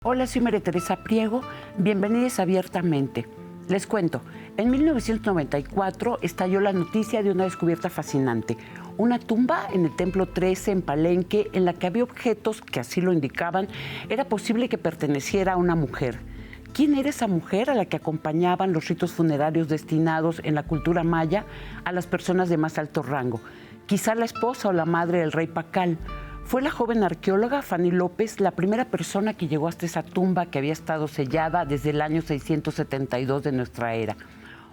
Hola, soy María Teresa Priego, bienvenidos a Abiertamente. Les cuento, en 1994 estalló la noticia de una descubierta fascinante, una tumba en el Templo 13 en Palenque en la que había objetos que así lo indicaban, era posible que perteneciera a una mujer. ¿Quién era esa mujer a la que acompañaban los ritos funerarios destinados en la cultura maya a las personas de más alto rango? Quizá la esposa o la madre del rey Pacal. Fue la joven arqueóloga Fanny López la primera persona que llegó hasta esa tumba que había estado sellada desde el año 672 de nuestra era.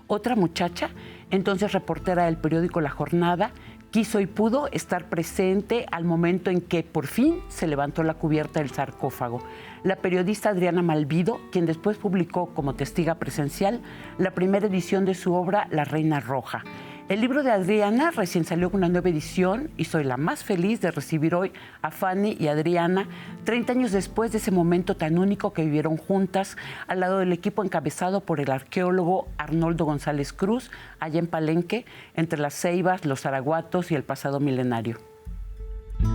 Otra muchacha, entonces reportera del periódico La Jornada, quiso y pudo estar presente al momento en que por fin se levantó la cubierta del sarcófago. La periodista Adriana Malvido, quien después publicó como testiga presencial la primera edición de su obra La Reina Roja. El libro de Adriana recién salió con una nueva edición y soy la más feliz de recibir hoy a Fanny y Adriana, 30 años después de ese momento tan único que vivieron juntas, al lado del equipo encabezado por el arqueólogo Arnoldo González Cruz, allá en Palenque, entre las ceibas, los araguatos y el pasado milenario.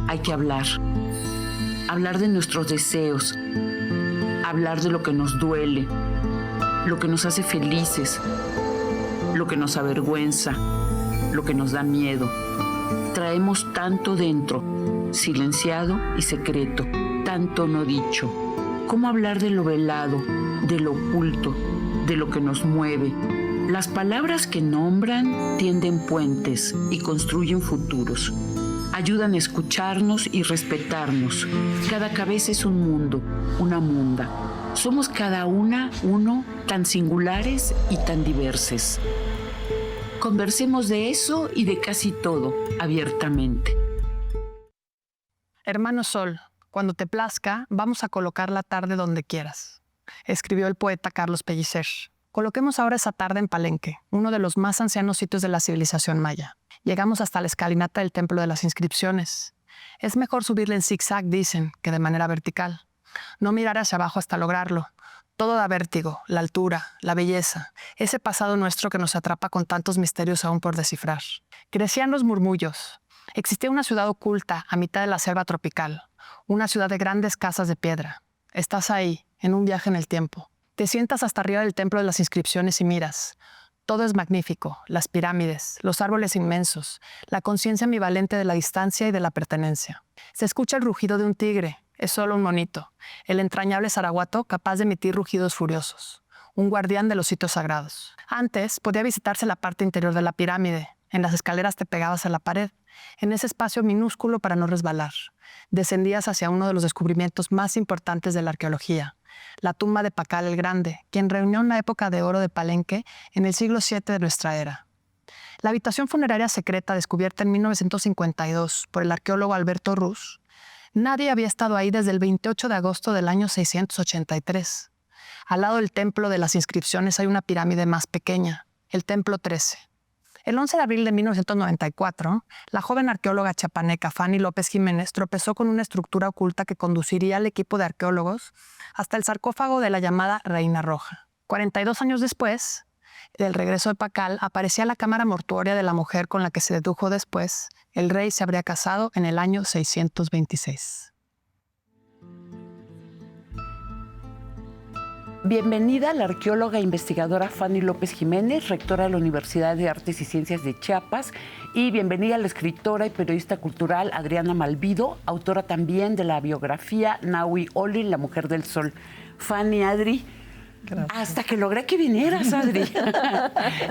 Hay que hablar de nuestros deseos, hablar de lo que nos duele, lo que nos hace felices, lo que nos avergüenza, lo que nos da miedo. Traemos tanto dentro, silenciado y secreto, tanto no dicho. ¿Cómo hablar de lo velado, de lo oculto, de lo que nos mueve? Las palabras que nombran tienden puentes y construyen futuros. Ayudan a escucharnos y respetarnos. Cada cabeza es un mundo, una munda. Somos cada una, uno, tan singulares y tan diversos. Conversemos de eso y de casi todo, abiertamente. Hermano Sol, cuando te plazca, vamos a colocar la tarde donde quieras, escribió el poeta Carlos Pellicer. Coloquemos ahora esa tarde en Palenque, uno de los más ancianos sitios de la civilización maya. Llegamos hasta la escalinata del Templo de las Inscripciones. Es mejor subirle en zigzag, dicen, que de manera vertical. No mirar hacia abajo hasta lograrlo. Todo da vértigo, la altura, la belleza, ese pasado nuestro que nos atrapa con tantos misterios aún por descifrar. Crecían los murmullos. Existía una ciudad oculta a mitad de la selva tropical, una ciudad de grandes casas de piedra. Estás ahí, en un viaje en el tiempo. Te sientas hasta arriba del Templo de las Inscripciones y miras. Todo es magnífico, las pirámides, los árboles inmensos, la conciencia ambivalente de la distancia y de la pertenencia. Se escucha el rugido de un tigre. Es solo un monito, el entrañable zaraguato capaz de emitir rugidos furiosos, un guardián de los sitios sagrados. Antes podía visitarse la parte interior de la pirámide. En las escaleras te pegabas a la pared, en ese espacio minúsculo para no resbalar. Descendías hacia uno de los descubrimientos más importantes de la arqueología, la tumba de Pacal el Grande, quien reunió una época de oro de Palenque en el siglo VII de nuestra era. La habitación funeraria secreta descubierta en 1952 por el arqueólogo Alberto Ruz. Nadie había estado ahí desde el 28 de agosto del año 683. Al lado del Templo de las Inscripciones hay una pirámide más pequeña, el Templo 13. El 11 de abril de 1994, la joven arqueóloga chiapaneca Fanny López Jiménez tropezó con una estructura oculta que conduciría al equipo de arqueólogos hasta el sarcófago de la llamada Reina Roja. 42 años después del regreso de Pacal, aparecía la cámara mortuoria de la mujer con la que se dedujo después el rey se habría casado en el año 626. Bienvenida la arqueóloga e investigadora Fanny López Jiménez, rectora de la Universidad de Artes y Ciencias de Chiapas, y bienvenida a la escritora y periodista cultural Adriana Malvido, autora también de la biografía Nahui Olin, la mujer del sol. Fanny, Adri, gracias. Hasta que logré que vinieras, Adri.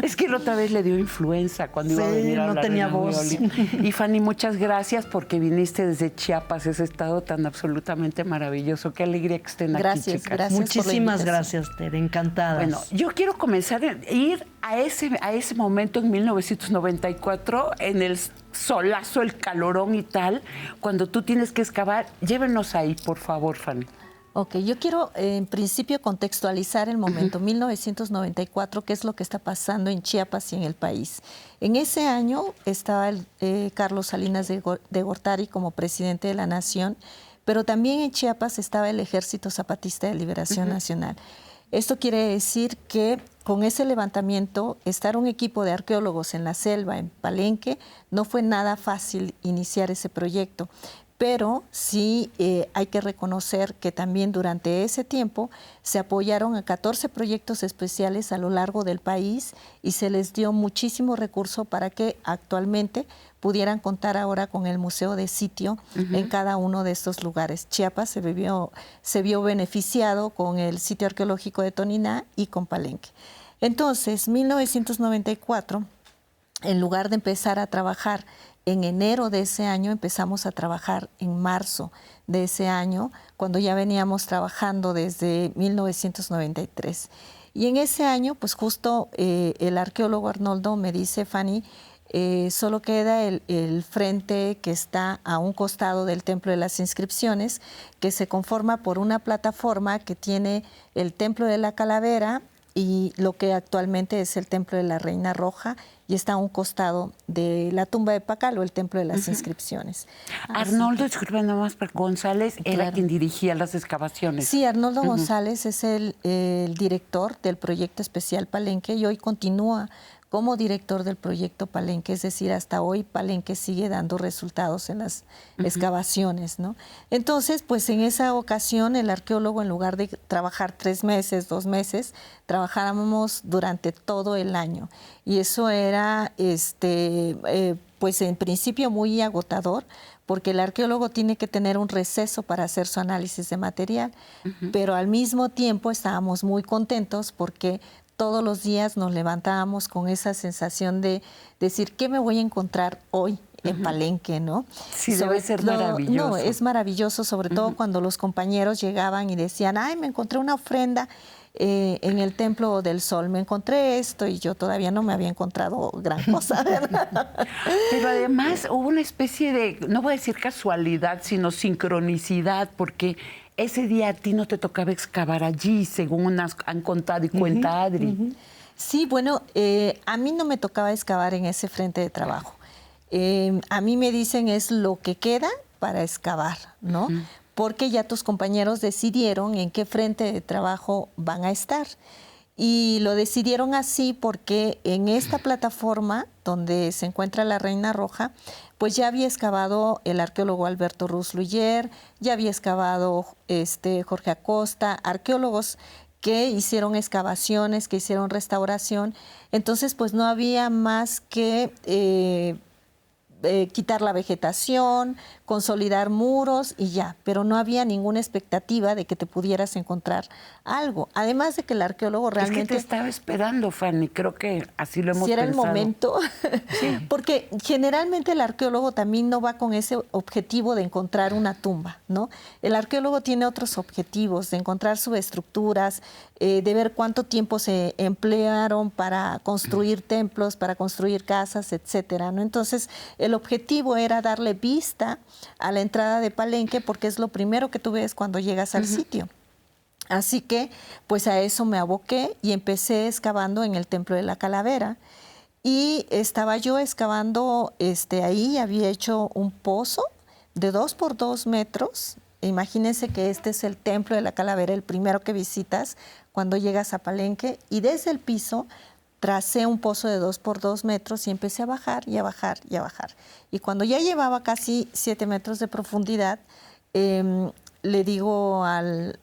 Es que la otra vez le dio influenza cuando iba a venir a hablar. No tenía voz. Y Fanny, muchas gracias porque viniste desde Chiapas, ese estado tan absolutamente maravilloso. Qué alegría que estén aquí, chicas. Gracias. Muchísimas gracias, Tere. Encantadas. Bueno, yo quiero comenzar a ir a ese momento en 1994, en el solazo, el calorón y tal, cuando tú tienes que excavar. Llévenos ahí, por favor, Fanny. Ok, yo quiero en principio contextualizar el momento 1994, qué es lo que está pasando en Chiapas y en el país. En ese año estaba Carlos Salinas de Gortari como presidente de la nación, pero también en Chiapas estaba el Ejército Zapatista de Liberación Nacional. Esto quiere decir que con ese levantamiento, estar un equipo de arqueólogos en la selva, en Palenque, no fue nada fácil iniciar ese proyecto. pero sí hay que reconocer que también durante ese tiempo se apoyaron a 14 proyectos especiales a lo largo del país y se les dio muchísimo recurso para que actualmente pudieran contar ahora con el museo de sitio en cada uno de estos lugares. Chiapas se vio beneficiado con el sitio arqueológico de Toniná y con Palenque. Entonces, 1994, en lugar de empezar a trabajar en enero de ese año, empezamos a trabajar en marzo de ese año, cuando ya veníamos trabajando desde 1993. Y en ese año, pues justo el arqueólogo Arnoldo me dice, Fanny, solo queda el frente que está a un costado del Templo de las Inscripciones, que se conforma por una plataforma que tiene el Templo de la Calavera y lo que actualmente es el Templo de la Reina Roja, y está a un costado de la tumba de Pacal o el Templo de las Inscripciones. Arnoldo, disculpe nada más, pero González era Claro. quien dirigía las excavaciones. Sí, Arnoldo González es el director del proyecto especial Palenque y hoy continúa como director del proyecto Palenque, es decir, hasta hoy Palenque sigue dando resultados en las excavaciones, ¿no? Entonces, pues en esa ocasión el arqueólogo, en lugar de trabajar 3 meses, 2 meses, trabajábamos durante todo el año. Y eso era, pues en principio muy agotador, porque el arqueólogo tiene que tener un receso para hacer su análisis de material, pero al mismo tiempo estábamos muy contentos porque todos los días nos levantábamos con esa sensación de decir, ¿qué me voy a encontrar hoy en Palenque, no? Sí, debe ser maravilloso. No, es maravilloso, sobre todo cuando los compañeros llegaban y decían, ay, me encontré una ofrenda en el Templo del Sol, me encontré esto, y yo todavía no me había encontrado gran cosa, ¿verdad? Pero además hubo una especie de, no voy a decir casualidad, sino sincronicidad, porque ese día a ti no te tocaba excavar allí, según han contado y cuenta Adri. Sí, bueno, a mí no me tocaba excavar en ese frente de trabajo. A mí me dicen es lo que queda para excavar, ¿no? Porque ya tus compañeros decidieron en qué frente de trabajo van a estar. Y lo decidieron así porque en esta plataforma donde se encuentra la Reina Roja, pues ya había excavado el arqueólogo Alberto Rusluyer, ya había excavado Jorge Acosta, arqueólogos que hicieron excavaciones, que hicieron restauración. Entonces, pues no había más que quitar la vegetación, consolidar muros y ya, pero no había ninguna expectativa de que te pudieras encontrar algo. Además de que el arqueólogo realmente... Es que te estaba esperando, Fanny, creo que así lo hemos si era pensado. el momento, porque generalmente el arqueólogo también no va con ese objetivo de encontrar una tumba, ¿no? El arqueólogo tiene otros objetivos, de encontrar subestructuras, de ver cuánto tiempo se emplearon para construir templos, para construir casas, etcétera, ¿no? Entonces, el objetivo era darle vista a la entrada de Palenque, porque es lo primero que tú ves cuando llegas al sitio. Así que, pues a eso me aboqué y empecé excavando en el Templo de la Calavera. Y estaba yo excavando ahí, había hecho un pozo de 2 por 2 metros. Imagínense que este es el Templo de la Calavera, el primero que visitas cuando llegas a Palenque. Y desde el piso tracé un pozo de 2 por 2 metros y empecé a bajar y a bajar y a bajar. Y cuando ya llevaba casi 7 metros de profundidad, le digo al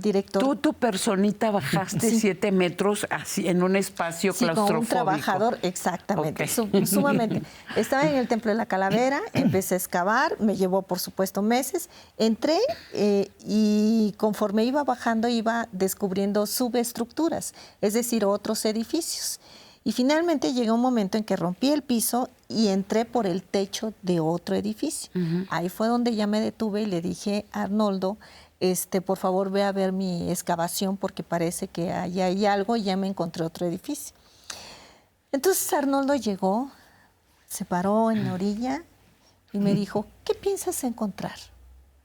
director... Tu personita bajaste 7 metros así en un espacio sí, claustrofóbico. con un trabajador, exactamente, Okay. sumamente. Estaba en el Templo de la Calavera, empecé a excavar, me llevó por supuesto meses, entré y conforme iba bajando iba descubriendo subestructuras, es decir, otros edificios. Y finalmente llegó un momento en que rompí el piso y entré por el techo de otro edificio. Ahí fue donde ya me detuve y le dije a Arnoldo, por favor ve a ver mi excavación porque parece que ahí hay algo y ya me encontré otro edificio. Entonces Arnoldo llegó, se paró en la orilla y me dijo, ¿qué piensas encontrar?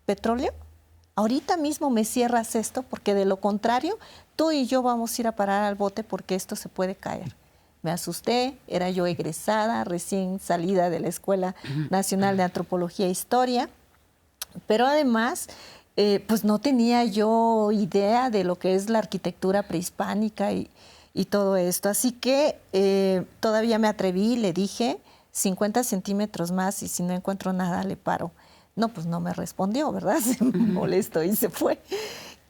¿Petróleo? Ahorita mismo me cierras esto porque de lo contrario tú y yo vamos a ir a parar al bote porque esto se puede caer. Me asusté, era yo egresada, recién salida de la Escuela Nacional de Antropología e Historia, pero además, pues no tenía yo idea de lo que es la arquitectura prehispánica y todo esto. Así que todavía me atreví, le dije, 50 centímetros más y si no encuentro nada le paro. No, pues no me respondió, ¿verdad? Se molestó y se fue.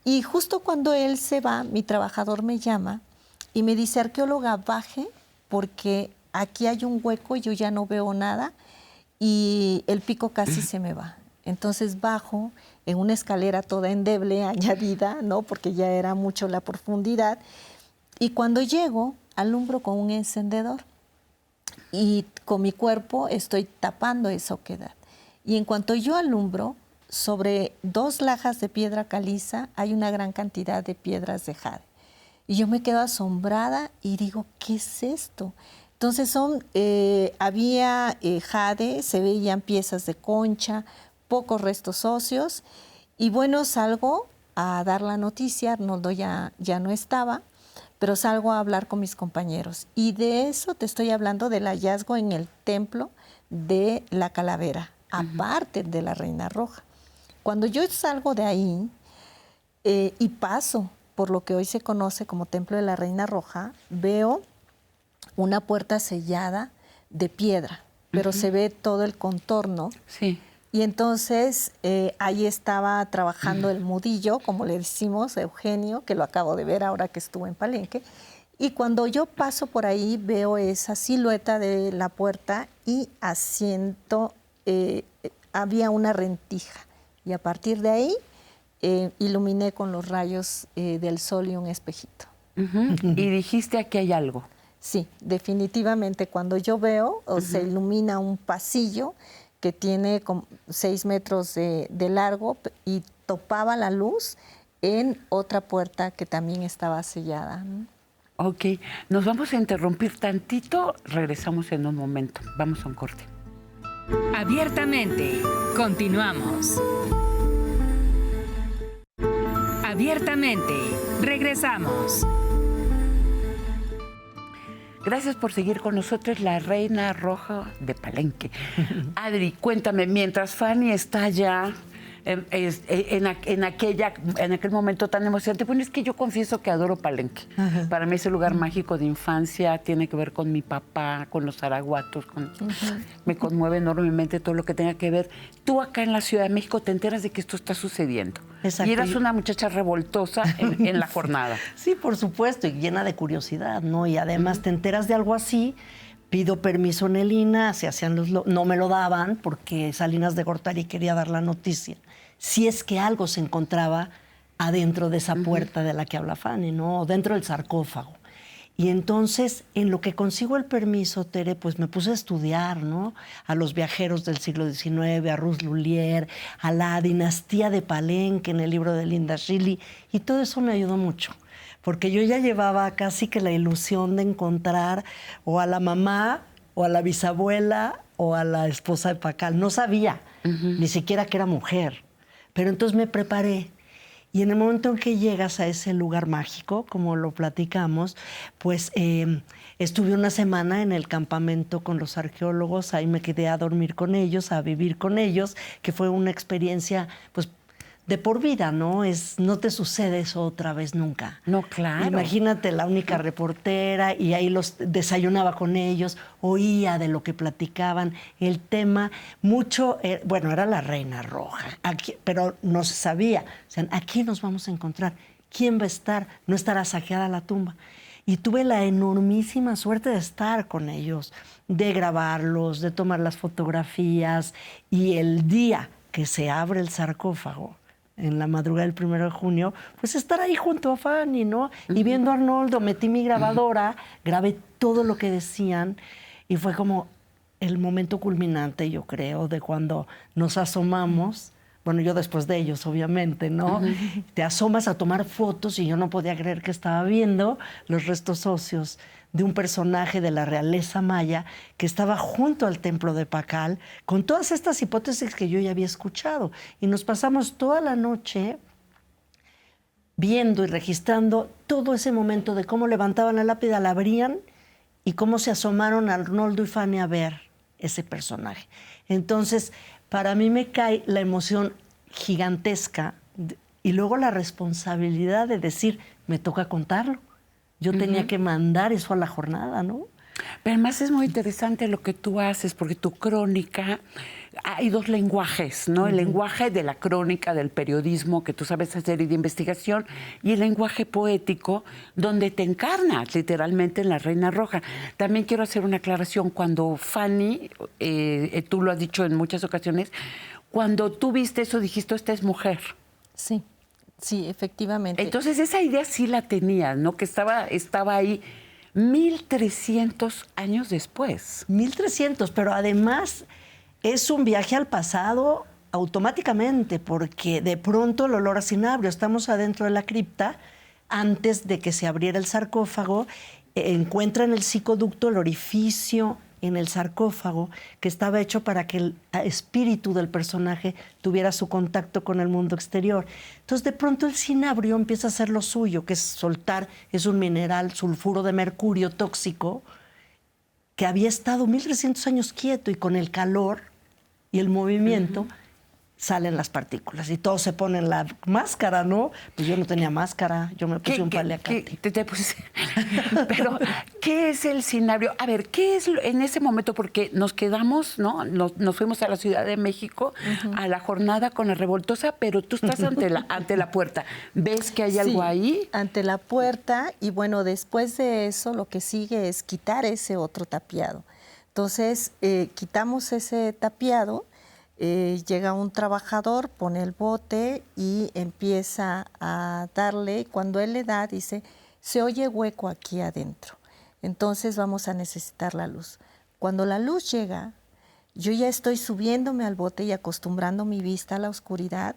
Y justo cuando él se va, mi trabajador me llama y me dice, arqueóloga, baje porque aquí hay un hueco y yo ya no veo nada y el pico casi se me va. Entonces bajo en una escalera toda endeble, añadida, ¿no? Porque ya era mucho la profundidad. Y cuando llego, alumbro con un encendedor y con mi cuerpo estoy tapando esa oquedad. Y en cuanto yo alumbro, sobre 2 lajas de piedra caliza hay una gran cantidad de piedras de jade. Y yo me quedo asombrada y digo, ¿qué es esto? Entonces había jade, se veían piezas de concha, pocos restos óseos. Y bueno, salgo a dar la noticia, Arnoldo ya no estaba, pero salgo a hablar con mis compañeros. Y de eso te estoy hablando del hallazgo en el templo de la Calavera, aparte de la Reina Roja. Cuando yo salgo de ahí y paso por lo que hoy se conoce como Templo de la Reina Roja, veo una puerta sellada de piedra, pero se ve todo el contorno. Sí. Y entonces ahí estaba trabajando el mudillo, como le decimos, Eugenio, que lo acabo de ver ahora que estuvo en Palenque. Y cuando yo paso por ahí veo esa silueta de la puerta y asiento, había una rendija. Y a partir de ahí iluminé con los rayos del sol y un espejito. Y dijiste, aquí hay algo. Sí, definitivamente. Cuando yo veo, se ilumina un pasillo que tiene como 6 metros de largo y topaba la luz en otra puerta que también estaba sellada. Ok, nos vamos a interrumpir tantito, regresamos en un momento. Vamos a un corte. Abiertamente, continuamos. Abiertamente, regresamos. Gracias por seguir con nosotros, la Reina Roja de Palenque. Adri, cuéntame, mientras Fanny está allá en aquel momento tan emocionante, bueno, es que yo confieso que adoro Palenque. Para mí ese lugar mágico de infancia tiene que ver con mi papá, con los araguatos, me conmueve enormemente todo lo que tenga que ver. Tú acá en la Ciudad de México te enteras de que esto está sucediendo. Exacto. Y eras una muchacha revoltosa en la jornada. Sí, por supuesto, y llena de curiosidad, ¿no? Y además te enteras de algo así, pido permiso en el INAH, se hacían no me lo daban porque Salinas de Gortari quería dar la noticia. Si es que algo se encontraba adentro de esa puerta de la que habla Fanny, ¿no? O dentro del sarcófago. Y entonces, en lo que consigo el permiso, Tere, pues me puse a estudiar, ¿no? A los viajeros del siglo XIX, a Ruz Lulier, a la dinastía de Palenque en el libro de Linda Schilly, y todo eso me ayudó mucho, porque yo ya llevaba casi que la ilusión de encontrar o a la mamá, o a la bisabuela, o a la esposa de Pacal. No sabía, ni siquiera que era mujer. Pero entonces me preparé. Y en el momento en que llegas a ese lugar mágico, como lo platicamos, pues estuve una semana en el campamento con los arqueólogos, ahí me quedé a dormir con ellos, a vivir con ellos, que fue una experiencia pues de por vida, ¿no? No te sucede eso otra vez nunca. No, claro. Imagínate la única reportera y ahí los desayunaba con ellos, oía de lo que platicaban, el tema, mucho, bueno, era la Reina Roja, aquí, pero no se sabía. O sea, aquí nos vamos a encontrar. ¿Quién va a estar? No estará saqueada la tumba. Y tuve la enormísima suerte de estar con ellos, de grabarlos, de tomar las fotografías. Y el día que se abre el sarcófago, en la madrugada del 1 de junio, pues estar ahí junto a Fanny, ¿no? Y viendo a Arnoldo, metí mi grabadora, grabé todo lo que decían y fue como el momento culminante, yo creo, de cuando nos asomamos. Bueno, yo después de ellos, obviamente, ¿no? Te asomas a tomar fotos y yo no podía creer que estaba viendo los restos óseos de un personaje de la realeza maya que estaba junto al templo de Pacal con todas estas hipótesis que yo ya había escuchado. Y nos pasamos toda la noche viendo y registrando todo ese momento de cómo levantaban la lápida, la abrían y cómo se asomaron a Arnoldo y Fanny a ver ese personaje. Entonces, para mí me cae la emoción gigantesca y luego la responsabilidad de decir, me toca contarlo. Yo tenía que mandar eso a la jornada, ¿no? Pero además es muy interesante lo que tú haces, porque tu crónica, hay dos lenguajes, ¿no? El lenguaje de la crónica, del periodismo, que tú sabes hacer y de investigación, y el lenguaje poético, donde te encarnas literalmente en la Reina Roja. También quiero hacer una aclaración. Cuando Fanny, tú lo has dicho en muchas ocasiones, cuando tú viste eso dijiste, esta es mujer. Sí, sí, efectivamente. Entonces esa idea sí la tenías, ¿no? Que estaba ahí 1300 años después. 1300, pero además es un viaje al pasado automáticamente, porque de pronto el olor a cinabrio, estamos adentro de la cripta, antes de que se abriera el sarcófago, encuentran el psicoducto, el orificio en el sarcófago, que estaba hecho para que el espíritu del personaje tuviera su contacto con el mundo exterior. Entonces, de pronto el cinabrio empieza a hacer lo suyo, que es soltar, es un mineral, sulfuro de mercurio tóxico, que había estado 1300 años quieto, y con el calor y el movimiento salen las partículas y todos se ponen la máscara, ¿no? Pues yo no tenía máscara, yo me puse un paliacate. Te puse. Pero, ¿qué es el cinabrio? A ver, ¿qué es en ese momento? Porque nos quedamos, ¿no? Nos fuimos a la Ciudad de México a la jornada con la revoltosa, pero tú estás ante la puerta. ¿Ves que hay algo ahí? Ante la puerta, y bueno, después de eso lo que sigue es quitar ese otro tapiado. Entonces, quitamos ese tapiado. Llega un trabajador, pone el bote y empieza a darle. Cuando él le da, dice, se oye hueco aquí adentro. Entonces vamos a necesitar la luz. Cuando la luz llega, yo ya estoy subiéndome al bote y acostumbrando mi vista a la oscuridad.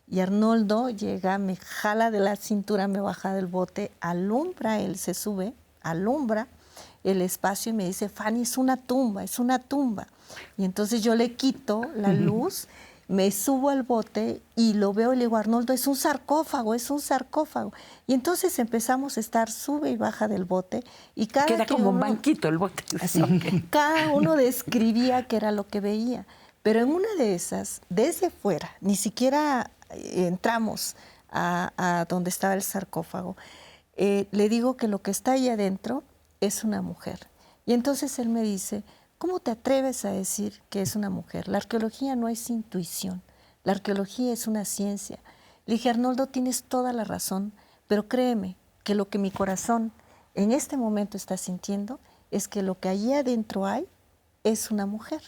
Y Arnoldo llega, me jala de la cintura, me baja del bote, alumbra, él se sube, alumbra el espacio y me dice, Fanny, es una tumba, es una tumba. Y entonces yo le quito la luz, me subo al bote y lo veo y le digo, Arnoldo, es un sarcófago, es un sarcófago. Y entonces empezamos a estar sube y baja del bote. Y queda como un banquito el bote. Así, cada uno describía qué era lo que veía. Pero en una de esas, desde fuera, ni siquiera entramos a donde estaba el sarcófago, le digo que lo que está ahí adentro es una mujer. Y entonces él me dice, ¿cómo te atreves a decir que es una mujer? La arqueología no es intuición, la arqueología es una ciencia. Le dije, Arnoldo, tienes toda la razón, pero créeme que lo que mi corazón en este momento está sintiendo es que lo que allí adentro hay es una mujer.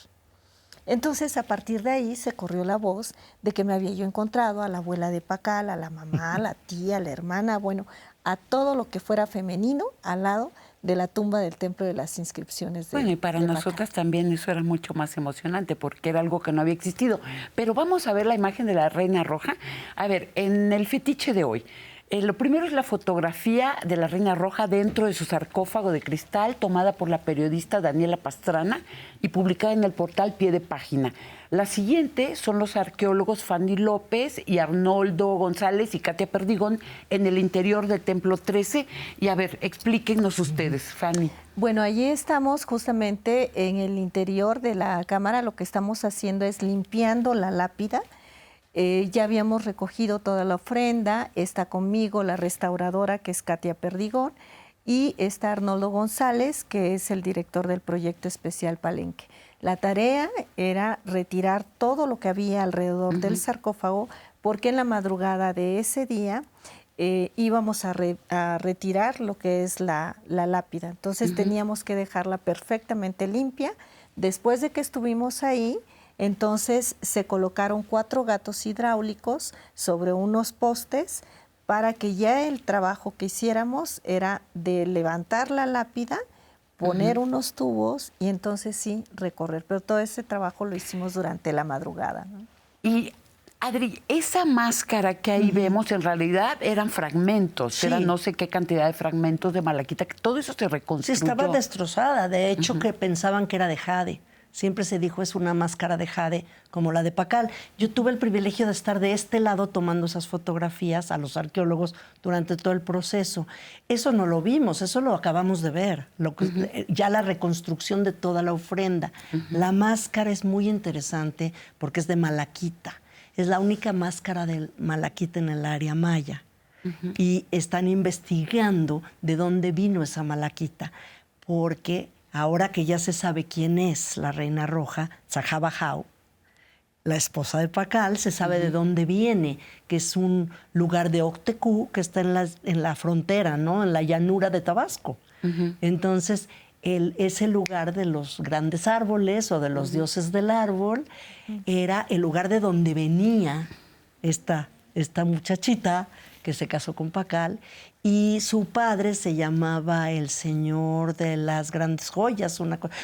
Entonces, a partir de ahí se corrió la voz de que me había yo encontrado a la abuela de Pacal, a la mamá, a la tía, a la hermana, bueno, a todo lo que fuera femenino al lado de la tumba del Templo de las Inscripciones. Bueno, y para nosotras también eso era mucho más emocionante porque era algo que no había existido. Pero vamos a ver la imagen de la Reina Roja. A ver, en el fetiche de hoy, lo primero es la fotografía de la Reina Roja dentro de su sarcófago de cristal, tomada por la periodista Daniela Pastrana y publicada en el portal Pie de Página. La siguiente son los arqueólogos Fanny López y Arnoldo González y Katia Perdigón en el interior del Templo 13. Y a ver, explíquenos ustedes, Fanny. Bueno, allí estamos justamente en el interior de la cámara. Lo que estamos haciendo es limpiando la lápida. Ya habíamos recogido toda la ofrenda, está conmigo la restauradora que es Katia Perdigón y está Arnoldo González, que es el director del proyecto especial Palenque. La tarea era retirar todo lo que había alrededor del sarcófago, porque en la madrugada de ese día íbamos a retirar lo que es la lápida. Entonces teníamos que dejarla perfectamente limpia. Después de que estuvimos ahí, entonces se colocaron 4 gatos hidráulicos sobre unos postes para que ya el trabajo que hiciéramos era de levantar la lápida, poner unos tubos y entonces sí recorrer. Pero todo ese trabajo lo hicimos durante la madrugada, ¿no? Y Adri, esa máscara que ahí vemos en realidad eran fragmentos, Sí. eran no sé qué cantidad de fragmentos de malaquita, que todo eso se Sí, reconstruyó. estaba destrozada, de hecho que pensaban que era de jade. Siempre se dijo es una máscara de jade como la de Pacal. Yo tuve el privilegio de estar de este lado tomando esas fotografías a los arqueólogos durante todo el proceso. Eso no lo vimos, eso lo acabamos de ver, ya la reconstrucción de toda la ofrenda. La máscara es muy interesante porque es de malaquita. Es la única máscara del malaquita en el área maya. Y están investigando de dónde vino esa malaquita, porque ahora que ya se sabe quién es la Reina Roja, Tzahabahau, la esposa de Pakal, se sabe de dónde viene, que es un lugar de Octecú que está en la frontera, ¿no? En la llanura de Tabasco. Entonces, ese lugar de los grandes árboles o de los dioses del árbol era el lugar de donde venía esta muchachita que se casó con Pakal, y su padre se llamaba el señor de las grandes joyas,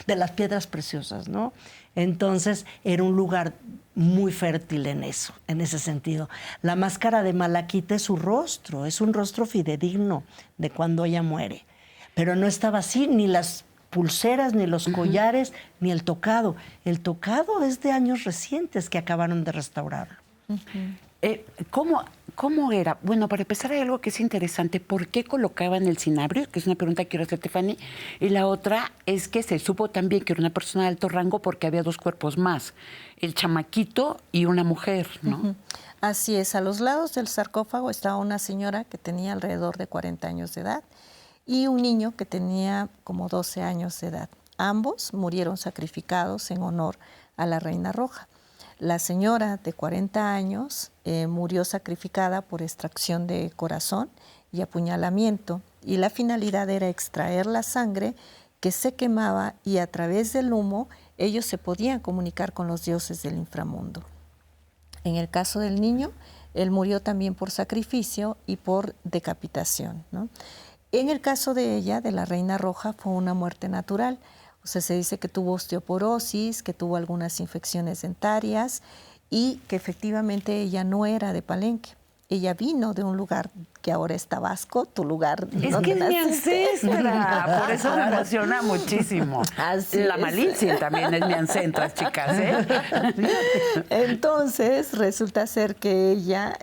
de las piedras preciosas, ¿no? Entonces era un lugar muy fértil en eso, en ese sentido. La máscara de Malaquita es su rostro, es un rostro fidedigno de cuando ella muere. Pero no estaba así, ni las pulseras, ni los collares, ni el tocado. El tocado es de años recientes que acabaron de restaurar. ¿Cómo era? Bueno, para empezar hay algo que es interesante. ¿Por qué colocaban el cinabrio? Que es una pregunta que quiero hacerte, Fanny. Y la otra es que se supo también que era una persona de alto rango porque había dos cuerpos más. El chamaquito y una mujer, ¿no? Así es. A los lados del sarcófago estaba una señora que tenía alrededor de 40 años de edad y un niño que tenía como 12 años de edad. Ambos murieron sacrificados en honor a la Reina Roja. La señora de 40 años murió sacrificada por extracción de corazón y apuñalamiento, y la finalidad era extraer la sangre que se quemaba, y a través del humo ellos se podían comunicar con los dioses del inframundo. En el caso del niño, él murió también por sacrificio y por decapitación, ¿no? En el caso de ella, de la Reina Roja, fue una muerte natural. O sea, se dice que tuvo osteoporosis, que tuvo algunas infecciones dentarias y que efectivamente ella no era de Palenque. Ella vino de un lugar que ahora es Tabasco, tu lugar. Es que es mi ancestra, por eso me emociona muchísimo. Así la es. Malintzin también es mi ancestra, chicas, ¿eh? Entonces, resulta ser que ella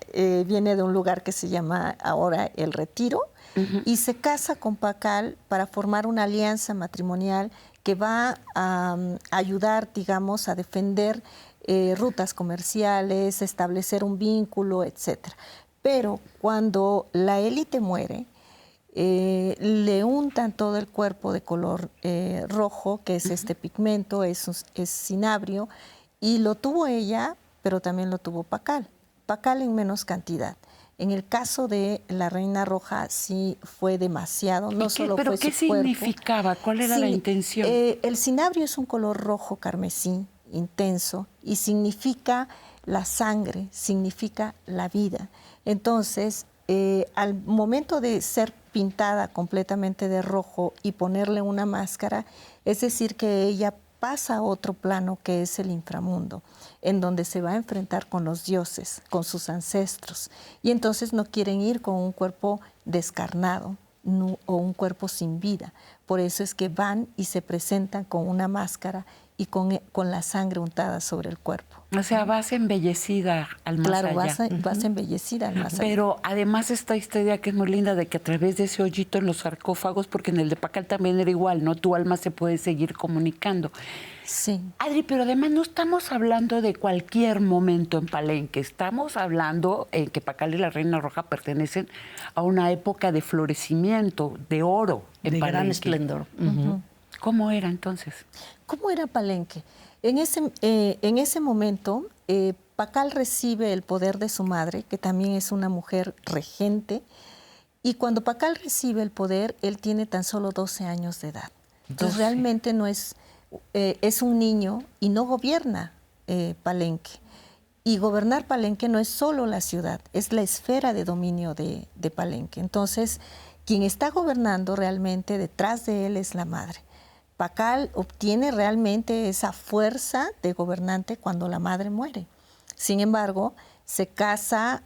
viene de un lugar que se llama ahora El Retiro, y se casa con Pakal para formar una alianza matrimonial que va a ayudar, digamos, a defender rutas comerciales, establecer un vínculo, etc. Pero cuando la élite muere, le untan todo el cuerpo de color rojo, que es este pigmento, es cinabrio, y lo tuvo ella, pero también lo tuvo Pakal. Pakal en menos cantidad. En el caso de la Reina Roja sí fue demasiado, no solo ¿Pero fue qué su cuerpo. significaba? ¿Cuál era la intención? El cinabrio es un color rojo carmesí, intenso, y significa la sangre, significa la vida. Entonces, al momento de ser pintada completamente de rojo y ponerle una máscara, es decir, que ella pasa a otro plano que es el inframundo, en donde se va a enfrentar con los dioses, con sus ancestros. Y entonces no quieren ir con un cuerpo descarnado o un cuerpo sin vida. Por eso es que van y se presentan con una máscara y con la sangre untada sobre el cuerpo. O sea, vas embellecida al más allá. Claro, vas embellecida al más allá. Pero además esta historia que es muy linda de que a través de ese hoyito en los sarcófagos, porque en el de Pakal también era igual, ¿no? Tu alma se puede seguir comunicando. Sí. Adri, pero además no estamos hablando de cualquier momento en Palenque. Estamos hablando en que Pakal y la Reina Roja pertenecen a una época de florecimiento, de oro en De Palenque. gran esplendor. ¿Cómo era entonces? ¿Cómo era Palenque? En ese momento, Pakal recibe el poder de su madre, que también es una mujer regente, y cuando Pakal recibe el poder, él tiene tan solo 12 años de edad. Entonces, 12. realmente no es un niño y no gobierna Palenque. Y gobernar Palenque no es solo la ciudad, es la esfera de dominio de Palenque. Entonces, quien está gobernando realmente detrás de él es la madre. Pakal obtiene realmente esa fuerza de gobernante cuando la madre muere. Sin embargo, se casa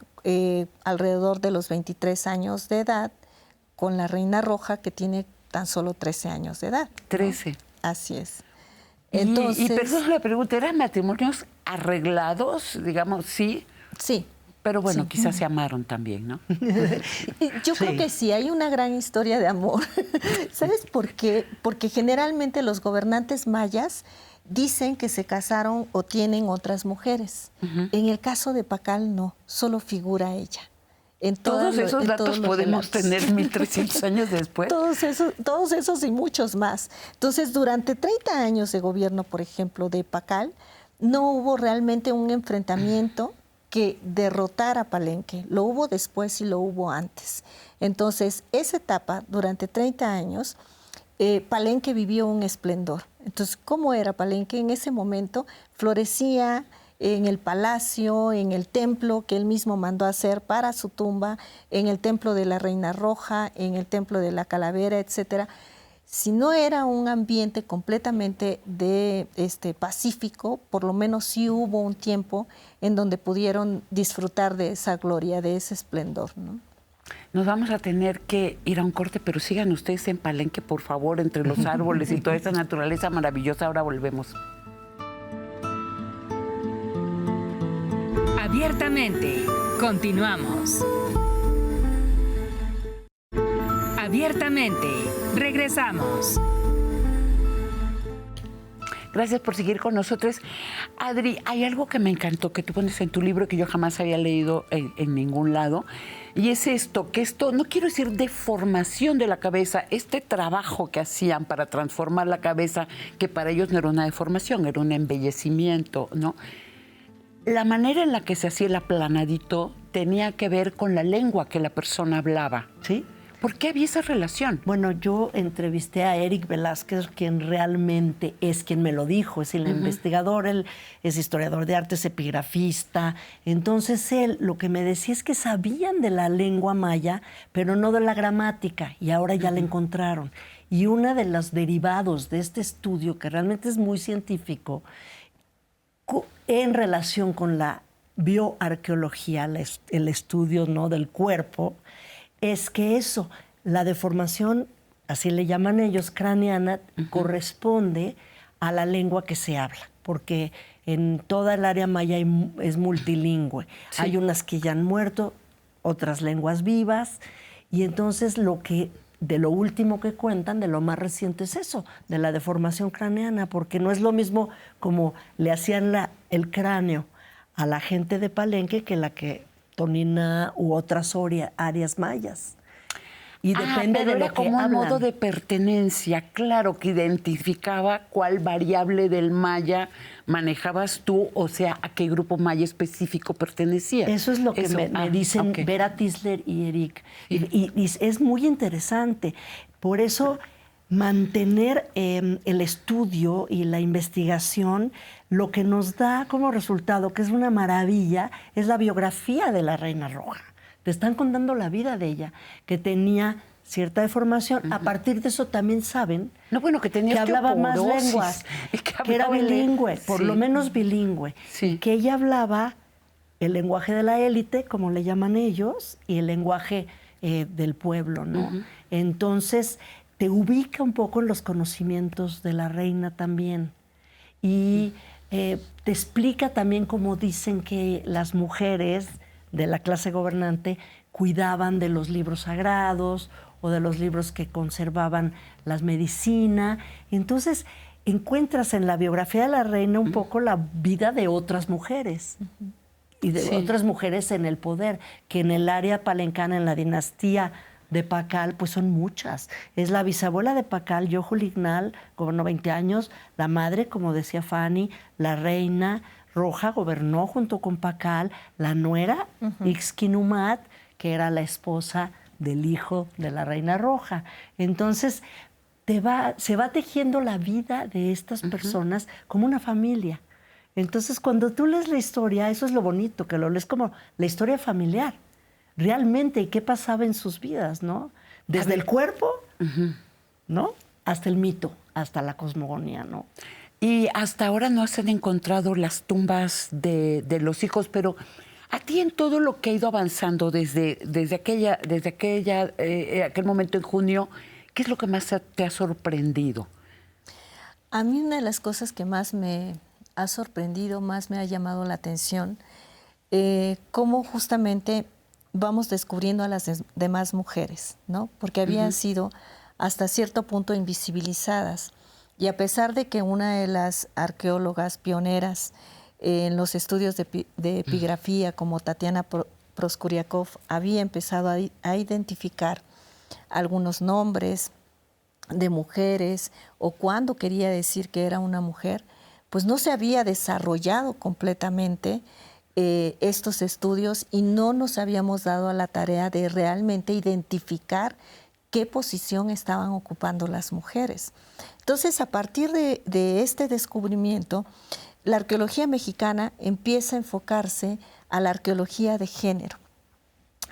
alrededor de los 23 años de edad con la Reina Roja, que tiene tan solo 13 años de edad, ¿no? 13. Así es. Entonces, Entonces, perdón la pregunta, ¿eran matrimonios arreglados? Digamos, sí. sí. Pero bueno, Sí. quizás se amaron también, ¿no? Yo creo que sí, hay una gran historia de amor. ¿Sabes por qué? Porque generalmente los gobernantes mayas dicen que se casaron o tienen otras mujeres. En el caso de Pakal no, solo figura ella. En Todos esos datos podemos tener 1300 años después. Todos esos y muchos más. Entonces, durante 30 años de gobierno, por ejemplo, de Pacal, no hubo realmente un enfrentamiento que derrotara a Palenque. Lo hubo después y lo hubo antes. Entonces, esa etapa, durante 30 años, Palenque vivió un esplendor. Entonces, ¿cómo era Palenque? En ese momento florecía en el palacio, en el templo que él mismo mandó hacer para su tumba, en el templo de la Reina Roja, en el templo de la Calavera, etcétera. Si no era un ambiente completamente pacífico, por lo menos sí hubo un tiempo en donde pudieron disfrutar de esa gloria, de ese esplendor, ¿no? Nos vamos a tener que ir a un corte, pero sigan ustedes en Palenque, por favor, entre los árboles y toda esta naturaleza maravillosa. Ahora volvemos. Abiertamente, continuamos. Abiertamente, regresamos. Gracias por seguir con nosotros. Adri, hay algo que me encantó, que tú pones en tu libro que yo jamás había leído en ningún lado, y es que esto, no quiero decir deformación de la cabeza, este trabajo que hacían para transformar la cabeza, que para ellos no era una deformación, era un embellecimiento, ¿no? La manera en la que se hacía el aplanadito tenía que ver con la lengua que la persona hablaba. Sí. ¿Por qué había esa relación? Bueno, yo entrevisté a Eric Velázquez, quien realmente es quien me lo dijo, es el investigador, él es historiador de arte, es epigrafista. Entonces él lo que me decía es que sabían de la lengua maya, pero no de la gramática, y ahora ya la encontraron. Y uno de los derivados de este estudio, que realmente es muy científico, en relación con la bioarqueología, el estudio, ¿no?, del cuerpo, es que eso, la deformación, así le llaman ellos, craneana, corresponde a la lengua que se habla, porque en toda el área maya es multilingüe. Sí. Hay unas que ya han muerto, otras lenguas vivas, y entonces de lo último que cuentan, de lo más reciente es eso, de la deformación craneana, porque no es lo mismo como le hacían el cráneo a la gente de Palenque que la que Tonina u otras áreas mayas. Y depende pero de lo era que como un hablan. modo de pertenencia, claro, que identificaba cuál variable del maya manejabas tú, o sea, a qué grupo maya específico pertenecía. Eso es lo que me dicen Vera Tisler y Eric. Y es muy interesante. Por eso mantener el estudio y la investigación, lo que nos da como resultado, que es una maravilla, es la biografía de la Reina Roja. Te están contando la vida de ella, que tenía cierta deformación. A partir de eso también saben que tenía hablaba más lenguas, que era bilingüe, por lo menos bilingüe. Sí. Que ella hablaba el lenguaje de la élite, como le llaman ellos, y el lenguaje del pueblo, ¿no? Entonces, te ubica un poco en los conocimientos de la reina también. Y te explica también cómo dicen que las mujeres de la clase gobernante cuidaban de los libros sagrados o de los libros que conservaban la medicina. Entonces, encuentras en la biografía de la reina un poco la vida de otras mujeres y de otras mujeres en el poder, que en el área palencana, en la dinastía de Pacal, pues son muchas. Es la bisabuela de Pacal, Yojo Lignal, gobernó 20 años, la madre, como decía Fanny, la reina Roja gobernó junto con Pacal, la nuera, Ixquinumat, que era la esposa del hijo de la Reina Roja. Entonces, se va tejiendo la vida de estas personas como una familia. Entonces, cuando tú lees la historia, eso es lo bonito, que lo lees como la historia familiar, realmente, qué pasaba en sus vidas, ¿no? Desde el cuerpo, ¿no?, hasta el mito, hasta la cosmogonía, ¿no? Y hasta ahora no se han encontrado las tumbas de los hijos, pero a ti en todo lo que ha ido avanzando desde aquel momento en junio, ¿qué es lo que más te ha sorprendido? A mí una de las cosas que más me ha sorprendido, más me ha llamado la atención, cómo justamente vamos descubriendo a las demás mujeres, ¿no? Porque habían sido hasta cierto punto invisibilizadas. Y a pesar de que una de las arqueólogas pioneras en los estudios de epigrafía, como Tatiana Proskuriakov había empezado a identificar algunos nombres de mujeres o cuando quería decir que era una mujer, pues no se había desarrollado completamente estos estudios y no nos habíamos dado a la tarea de realmente identificar qué posición estaban ocupando las mujeres. Entonces, a partir de este descubrimiento, la arqueología mexicana empieza a enfocarse a la arqueología de género,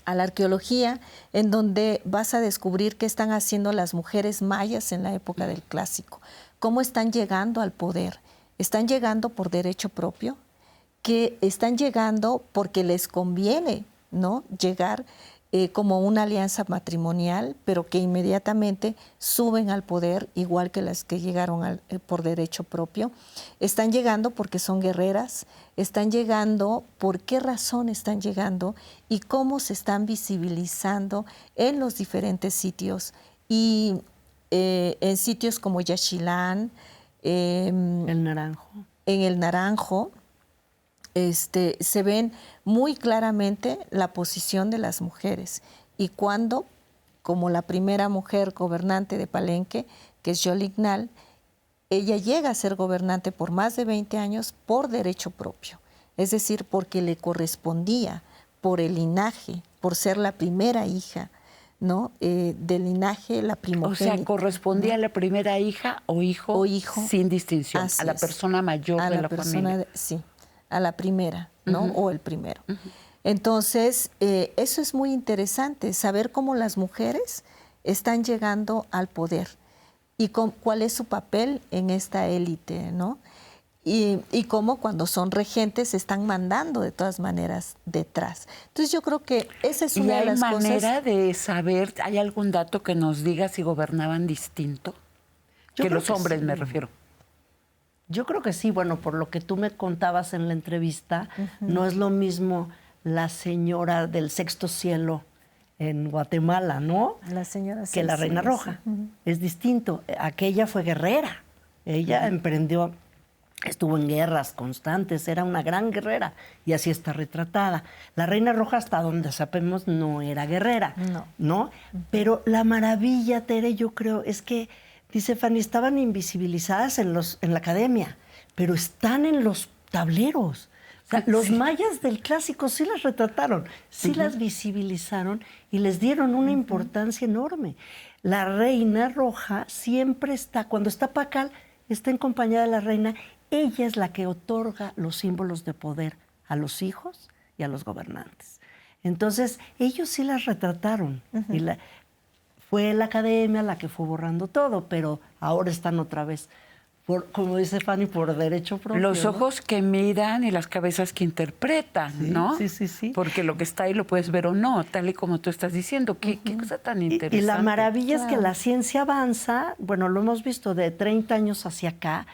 a la arqueología en donde vas a descubrir qué están haciendo las mujeres mayas en la época del Clásico, cómo están llegando al poder. ¿Están llegando por derecho propio? ¿Que están llegando porque les conviene, ¿no?, llegar como una alianza matrimonial, pero que inmediatamente suben al poder, igual que las que llegaron por derecho propio? ¿Están llegando porque son guerreras? ¿Están llegando? ¿Por qué razón están llegando? ¿Y cómo se están visibilizando en los diferentes sitios? Y en sitios como Yaxchilán, El Naranjo. en el Naranjo, se ven muy claramente la posición de las mujeres. Y cuando, como la primera mujer gobernante de Palenque, que es Yolignal, ella llega a ser gobernante por más de 20 años por derecho propio. Es decir, porque le correspondía, por el linaje, por ser la primera hija, ¿no?, del linaje, la primogénita. O sea, correspondía, ¿no?, a la primera hija o hijo sin distinción, Así a la es. persona mayor de la familia. Sí, a la primera, ¿no? O el primero. Entonces, eso es muy interesante, saber cómo las mujeres están llegando al poder y cuál es su papel en esta élite, ¿no? Y cómo cuando son regentes están mandando de todas maneras detrás. Entonces yo creo que esa es una de las cosas. ¿Y hay manera de saber, hay algún dato que nos diga si gobernaban distinto? Que los hombres, sí, me refiero. Yo creo que sí, bueno, por lo que tú me contabas en la entrevista, no es lo mismo la señora del sexto cielo en Guatemala, ¿no? La señora que la Reina Roja. Es distinto. Aquella fue guerrera. Ella emprendió, estuvo en guerras constantes, era una gran guerrera y así está retratada. La Reina Roja, hasta donde sabemos, no era guerrera, ¿no? Pero la maravilla, Tere, yo creo, es que dice Fanny, estaban invisibilizadas en la academia, pero están en los tableros. O sea, los mayas del Clásico sí las retrataron, sí las visibilizaron y les dieron una importancia enorme. La Reina Roja siempre está, cuando está Pacal, está en compañía de la reina. Ella es la que otorga los símbolos de poder a los hijos y a los gobernantes. Entonces, ellos sí las retrataron. Y fue la academia la que fue borrando todo, pero ahora están otra vez, como dice Fanny, por derecho propio. Los ojos, ¿no?, que miran y las cabezas que interpretan, sí, ¿no? Sí. Porque lo que está ahí lo puedes ver o no, tal y como tú estás diciendo. Qué cosa tan interesante. Y la maravilla es que la ciencia avanza, bueno, lo hemos visto de 30 años hacia acá.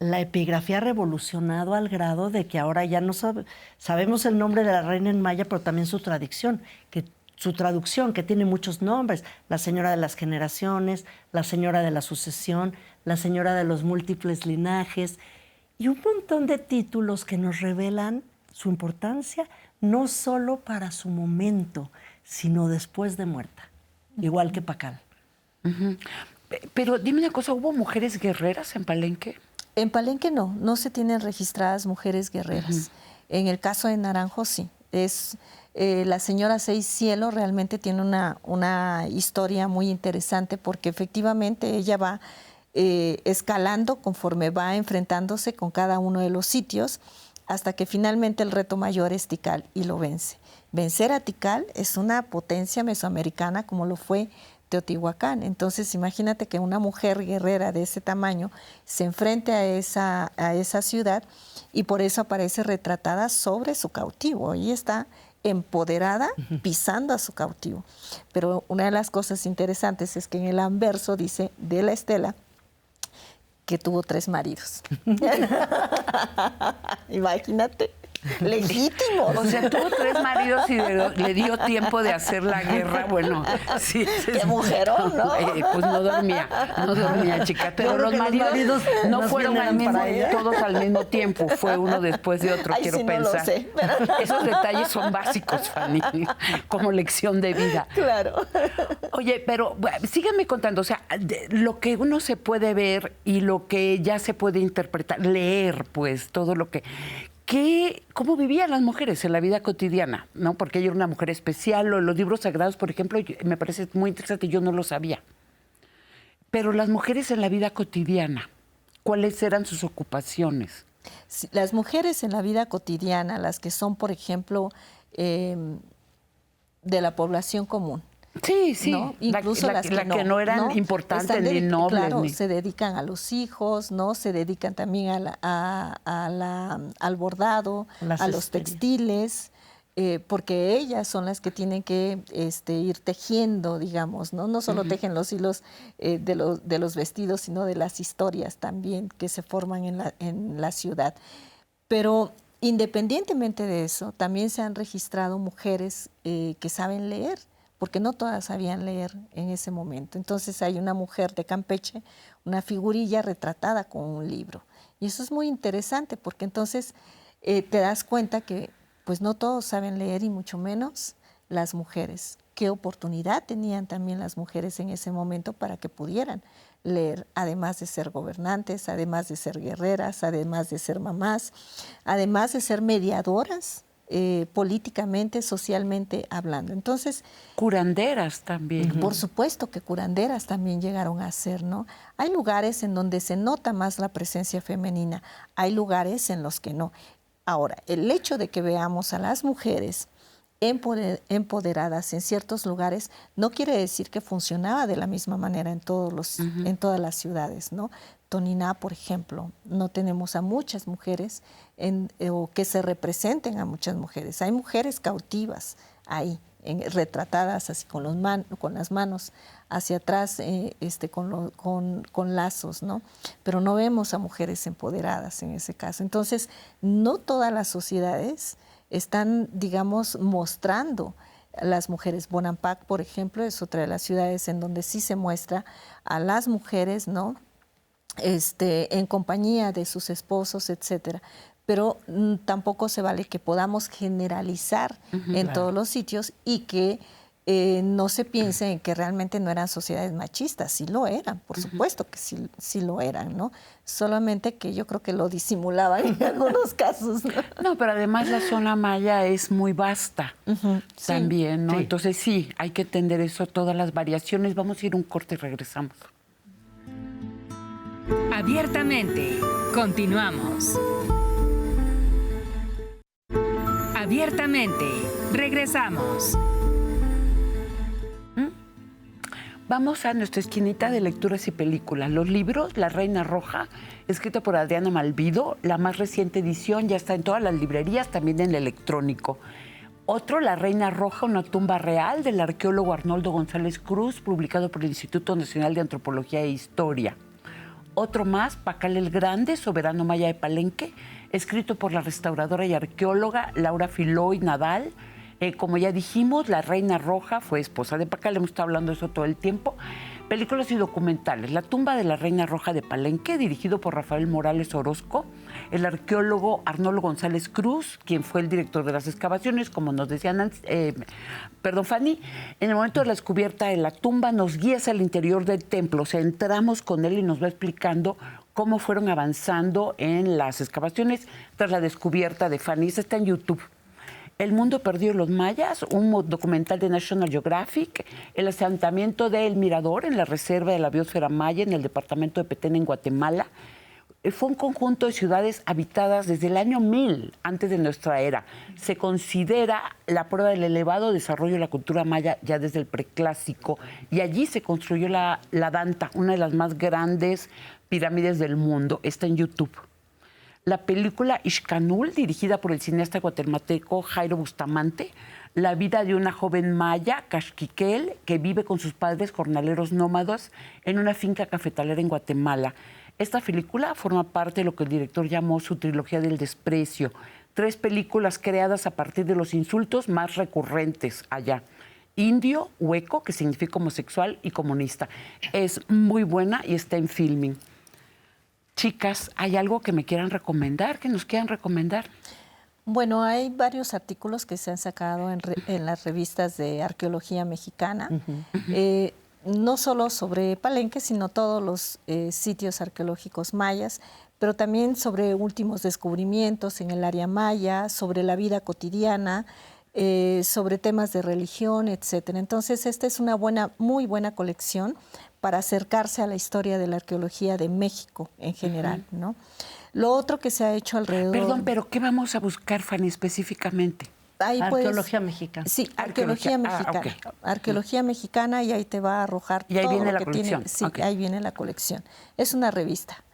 La epigrafía ha revolucionado al grado de que ahora ya no sabemos el nombre de la reina en maya, pero también su traducción, que tiene muchos nombres. La señora de las generaciones, la señora de la sucesión, la señora de los múltiples linajes y un montón de títulos que nos revelan su importancia, no solo para su momento, sino después de muerta, igual que Pacal. Pero dime una cosa, ¿hubo mujeres guerreras en Palenque? En Palenque no se tienen registradas mujeres guerreras. En el caso de Naranjo sí. La señora Seis Cielo realmente tiene una historia muy interesante porque efectivamente ella va escalando conforme va enfrentándose con cada uno de los sitios hasta que finalmente el reto mayor es Tikal y lo vence. Vencer a Tikal es una potencia mesoamericana como lo fue Teotihuacán. Entonces, imagínate que una mujer guerrera de ese tamaño se enfrente a esa ciudad y por eso aparece retratada sobre su cautivo. Ella está empoderada pisando a su cautivo. Pero una de las cosas interesantes es que en el anverso dice de la estela que tuvo 3 maridos. Imagínate. Legítimos. O sea, tuvo 3 maridos y le dio tiempo de hacer la guerra. Bueno, sí. Qué mujerón, ¿no? Pues no dormía, chica. Pero creo los que los maridos maridos no más fueron bien eran para ella. todos al mismo tiempo. Fue uno después de otro, Ay, quiero sí, no pensar. lo sé, pero- Esos detalles son básicos, Fanny, como lección de vida. Claro. Oye, pero bueno, síganme contando, o sea, lo que uno se puede ver y lo que ya se puede interpretar, leer, pues, todo lo que... ¿Cómo vivían las mujeres en la vida cotidiana? ¿No? Porque ella era una mujer especial. Los libros sagrados, por ejemplo, me parece muy interesante, yo no lo sabía. Pero las mujeres en la vida cotidiana, ¿cuáles eran sus ocupaciones? Sí, las mujeres en la vida cotidiana, las que son, por ejemplo, de la población común, Sí, sí. ¿no? Incluso las que no eran importantes están ni nobles. claro, ni... se dedican a los hijos, ¿no? Se dedican también al bordado, La a los cestería. textiles, porque ellas son las que tienen que ir tejiendo, digamos, ¿no? No solo tejen los hilos de los vestidos, sino de las historias también que se forman en la ciudad. Pero independientemente de eso, también se han registrado mujeres que saben leer, porque no todas sabían leer en ese momento. Entonces hay una mujer de Campeche, una figurilla retratada con un libro. Y eso es muy interesante, porque entonces te das cuenta que pues no todos saben leer, y mucho menos las mujeres. ¿Qué oportunidad tenían también las mujeres en ese momento para que pudieran leer, además de ser gobernantes, además de ser guerreras, además de ser mamás, además de ser mediadoras? Políticamente, socialmente hablando. Entonces, Curanderas también. por supuesto que curanderas también llegaron a ser, ¿no? Hay lugares en donde se nota más la presencia femenina, hay lugares en los que no. Ahora, el hecho de que veamos a las mujeres empoderadas en ciertos lugares no quiere decir que funcionaba de la misma manera en todas las ciudades, ¿no? Toniná, por ejemplo, no tenemos a muchas mujeres o que se representen a muchas mujeres. Hay mujeres cautivas ahí, retratadas así con las manos hacia atrás, con lazos, ¿no? Pero no vemos a mujeres empoderadas en ese caso. Entonces, no todas las sociedades están, digamos, mostrando a las mujeres. Bonampak, por ejemplo, es otra de las ciudades en donde sí se muestra a las mujeres, ¿no? En compañía de sus esposos, etcétera. Pero tampoco se vale que podamos generalizar en todos los sitios y que no se piense en que realmente no eran sociedades machistas. Sí lo eran, por supuesto que sí lo eran, ¿no? Solamente que yo creo que lo disimulaban en algunos casos, ¿no? No, pero además la zona maya es muy vasta también, ¿no? Sí. Entonces sí, hay que entender eso, todas las variaciones. Vamos a ir un corte y regresamos. Abiertamente, continuamos. Abiertamente, regresamos. Vamos a nuestra esquinita de lecturas y películas. Los libros, La Reina Roja, escrita por Adriana Malvido, la más reciente edición ya está en todas las librerías, también en el electrónico. Otro, La Reina Roja, una tumba real, del arqueólogo Arnoldo González Cruz, publicado por el Instituto Nacional de Antropología e Historia. Otro más, Pacal el Grande, soberano maya de Palenque, escrito por la restauradora y arqueóloga Laura Filoy Nadal. Como ya dijimos, La Reina Roja fue esposa de Pacal, hemos estado hablando de eso todo el tiempo. Películas y documentales. La tumba de la Reina Roja de Palenque, dirigido por Rafael Morales Orozco. El arqueólogo Arnoldo González Cruz, quien fue el director de las excavaciones, como nos decían Fanny. En el momento de la descubierta de la tumba, nos guía hacia el interior del templo. O sea, entramos con él y nos va explicando cómo fueron avanzando en las excavaciones tras la descubierta de Fanny. Esa está en YouTube. El mundo perdido de los mayas, un documental de National Geographic. El asentamiento de El Mirador en la reserva de la biosfera maya en el departamento de Petén, en Guatemala. Fue un conjunto de ciudades habitadas desde el año 1000, antes de nuestra era. Se considera la prueba del elevado desarrollo de la cultura maya ya desde el preclásico. Y allí se construyó la Danta, una de las más grandes pirámides del mundo. Está en YouTube. La película Ixcanul, dirigida por el cineasta guatemalteco Jairo Bustamante, la vida de una joven maya, Caxquiquel, que vive con sus padres jornaleros nómadas en una finca cafetalera en Guatemala. Esta película forma parte de lo que el director llamó su trilogía del desprecio. 3 películas creadas a partir de los insultos más recurrentes allá. Indio, hueco, que significa homosexual, y comunista. Es muy buena y está en Filming. Chicas, ¿hay algo que me quieran recomendar, que nos quieran recomendar? Bueno, hay varios artículos que se han sacado en las revistas de arqueología mexicana, no solo sobre Palenque, sino todos los sitios arqueológicos mayas, pero también sobre últimos descubrimientos en el área maya, sobre la vida cotidiana, sobre temas de religión, etcétera. Entonces, esta es una muy buena colección para acercarse a la historia de la arqueología de México en general, ¿no? Lo otro que se ha hecho alrededor... Perdón, pero ¿qué vamos a buscar, Fanny, específicamente? Ahí Arqueología mexicana. Sí, arqueología mexicana. okay. Arqueología mexicana, y ahí te va a arrojar y ahí todo viene lo la colección. Sí, Okay. ahí viene la colección. Es una revista.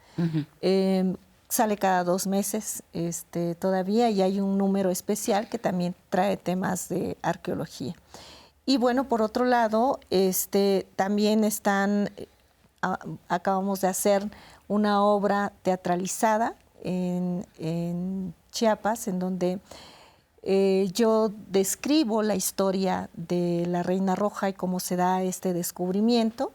Sale cada 2 meses todavía, y hay un número especial que también trae temas de arqueología. Y bueno, por otro lado, también acabamos de hacer una obra teatralizada en Chiapas, en donde yo describo la historia de la Reina Roja y cómo se da este descubrimiento,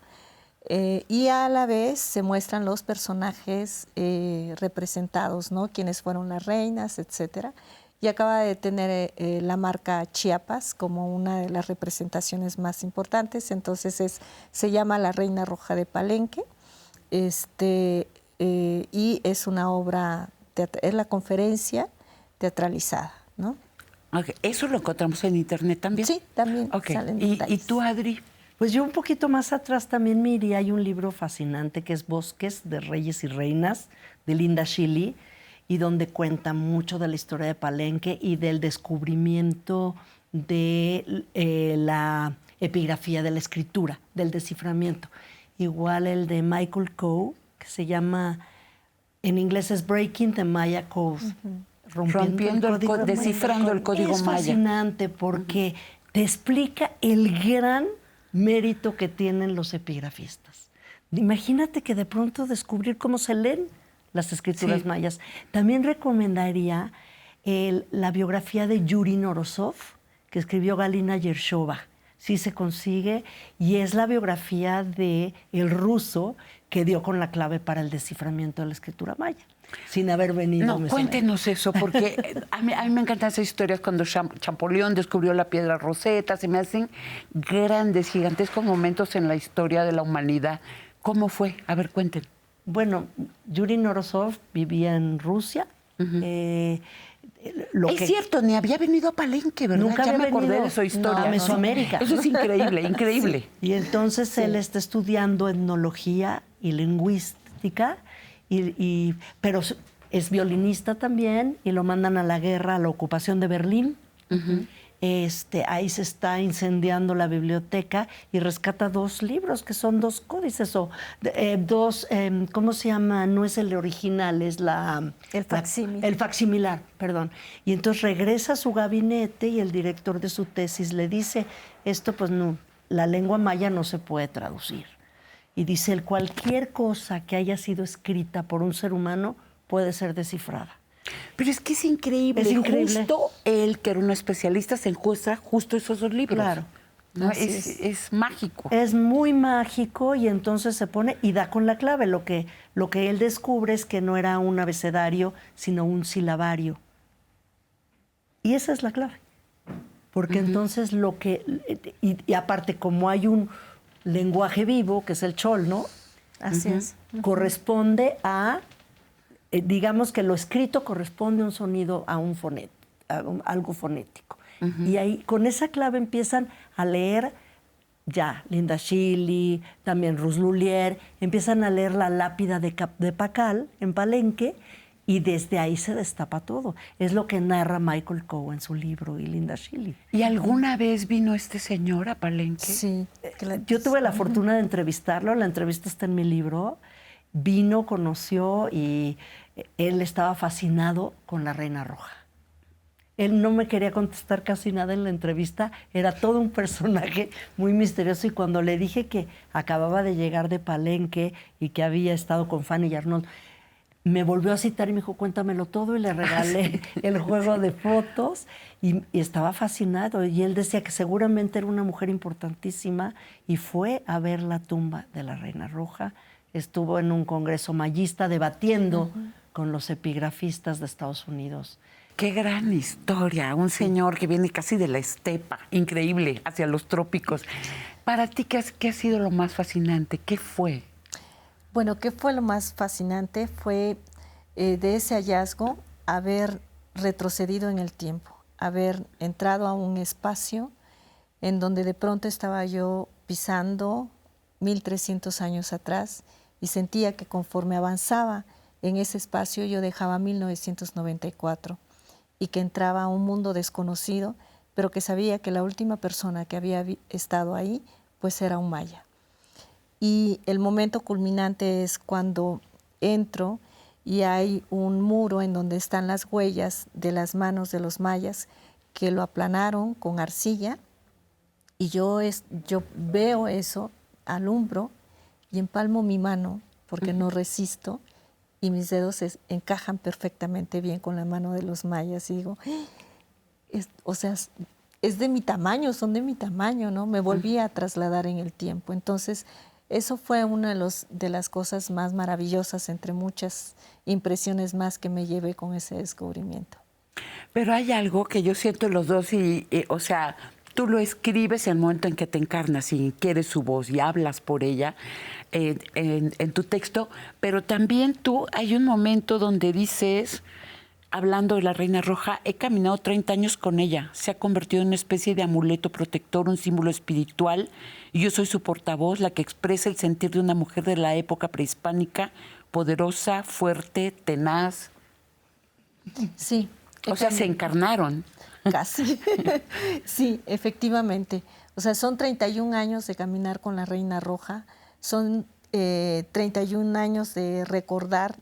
y a la vez se muestran los personajes representados, ¿no? Quiénes fueron las reinas, etcétera. Y acaba de tener la marca Chiapas como una de las representaciones más importantes. Entonces se llama La Reina Roja de Palenque, y es una obra, es la conferencia teatralizada, ¿no? Okay. ¿Eso lo encontramos en internet también? Sí, también Okay. salen ¿Y detalles. tú, Adri? Pues yo un poquito más atrás también me iría. Hay un libro fascinante que es Bosques de Reyes y Reinas, de Linda Shilly, y donde cuenta mucho de la historia de Palenque y del descubrimiento de la epigrafía de la escritura, del desciframiento. Igual el de Michael Coe, que se llama, en inglés es Breaking the Maya Code. Rompiendo el código, descifrando el código maya. Es fascinante porque te explica el gran mérito que tienen los epigrafistas. Imagínate que de pronto descubrir cómo se leen las escrituras mayas. También recomendaría la biografía de Yuri Norosov, que escribió Galina Yershova. Sí se consigue, y es la biografía de el ruso que dio con la clave para el desciframiento de la escritura maya, sin haber venido. No, cuéntenos eso, porque a mí me encantan esas historias cuando Champollion descubrió la piedra Rosetta. Se me hacen grandes, gigantescos momentos en la historia de la humanidad. ¿Cómo fue? A ver, cuenten. Bueno, Yuri Norosov vivía en Rusia. Es cierto, ni había venido a Palenque, ¿verdad? Nunca ya había me acordé venido. de su historia. No, a Mesoamérica. Eso es increíble, increíble. Sí. Y entonces él está estudiando etnología y lingüística, pero es violinista también, y lo mandan a la guerra, a la ocupación de Berlín. Ahí se está incendiando la biblioteca y rescata 2 libros, que son 2 códices, o 2, ¿cómo se llama? No es el original, es el facsímil. El facsimilar, perdón. Y entonces regresa a su gabinete y el director de su tesis le dice, esto pues no, la lengua maya no se puede traducir. Y dice, cualquier cosa que haya sido escrita por un ser humano puede ser descifrada. Pero es que es increíble. Es increíble. Justo él, que era un especialista, se encuentra justo esos 2 libros. Claro. ¿No? Es mágico. Es muy mágico, y entonces se pone y da con la clave. Lo que él descubre es que no era un abecedario, sino un silabario. Y esa es la clave. Porque entonces y aparte, como hay un lenguaje vivo, que es el chol, ¿no? Así es. Corresponde a... digamos que lo escrito corresponde a un sonido, a algo fonético. Y ahí, con esa clave, empiezan a leer ya Linda Shilly, también Rus Lulier, empiezan a leer la lápida de Pacal en Palenque, y desde ahí se destapa todo. Es lo que narra Michael Coe en su libro y Linda Shilly. ¿Y alguna vez vino este señor a Palenque? Sí. Yo tuve la fortuna de entrevistarlo, la entrevista está en mi libro. Vino, conoció, y él estaba fascinado con la Reina Roja. él no me quería contestar casi nada en la entrevista, era todo un personaje muy misterioso, y cuando le dije que acababa de llegar de Palenque y que había estado con Fanny y Arnold, me volvió a citar y me dijo, cuéntamelo todo, y le regalé el juego de fotos y estaba fascinado. Y él decía que seguramente era una mujer importantísima, y fue a ver la tumba de la Reina Roja. Estuvo en un congreso mayista debatiendo con los epigrafistas de Estados Unidos. Qué gran historia, un señor que viene casi de la estepa, increíble, hacia los trópicos. Para ti, ¿qué ha sido lo más fascinante? ¿Qué fue? Bueno, ¿qué fue lo más fascinante? Fue de ese hallazgo haber retrocedido en el tiempo, haber entrado a un espacio en donde de pronto estaba yo pisando 1300 años atrás, y sentía que conforme avanzaba en ese espacio yo dejaba 1994 y que entraba a un mundo desconocido, pero que sabía que la última persona que había estado ahí pues era un maya. Y el momento culminante es cuando entro y hay un muro en donde están las huellas de las manos de los mayas que lo aplanaron con arcilla, y yo veo eso, alumbro y empalmo mi mano porque no resisto, y mis dedos se encajan perfectamente bien con la mano de los mayas, y digo, o sea, es de mi tamaño, son de mi tamaño, ¿no? Me volví a trasladar en el tiempo. Entonces, eso fue una de las cosas más maravillosas, entre muchas impresiones más que me llevé con ese descubrimiento. Pero hay algo que yo siento en los dos, o sea, tú lo escribes en el momento en que te encarnas y quieres su voz y hablas por ella en tu texto, pero también tú hay un momento donde dices, hablando de la Reina Roja, he caminado 30 años con ella, se ha convertido en una especie de amuleto protector, un símbolo espiritual, y yo soy su portavoz, la que expresa el sentir de una mujer de la época prehispánica, poderosa, fuerte, tenaz. Sí. O sea, se encarnaron. Casi. Sí, efectivamente. O sea, son 31 años de caminar con la Reina Roja, son 31 años de recordar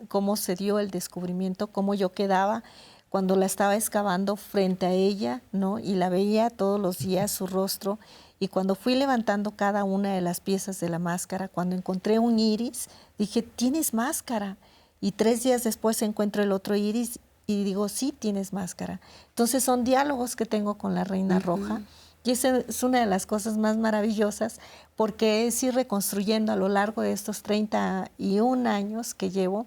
cómo se dio el descubrimiento, cómo yo quedaba cuando la estaba excavando frente a ella, ¿no? Y la veía todos los días, su rostro, y cuando fui levantando cada una de las piezas de la máscara, cuando encontré un iris, dije, ¿tienes máscara? Y 3 días después encuentro el otro iris y digo, sí, tienes máscara. Entonces son diálogos que tengo con la Reina Roja, y esa es una de las cosas más maravillosas, porque es ir reconstruyendo a lo largo de estos 31 años que llevo,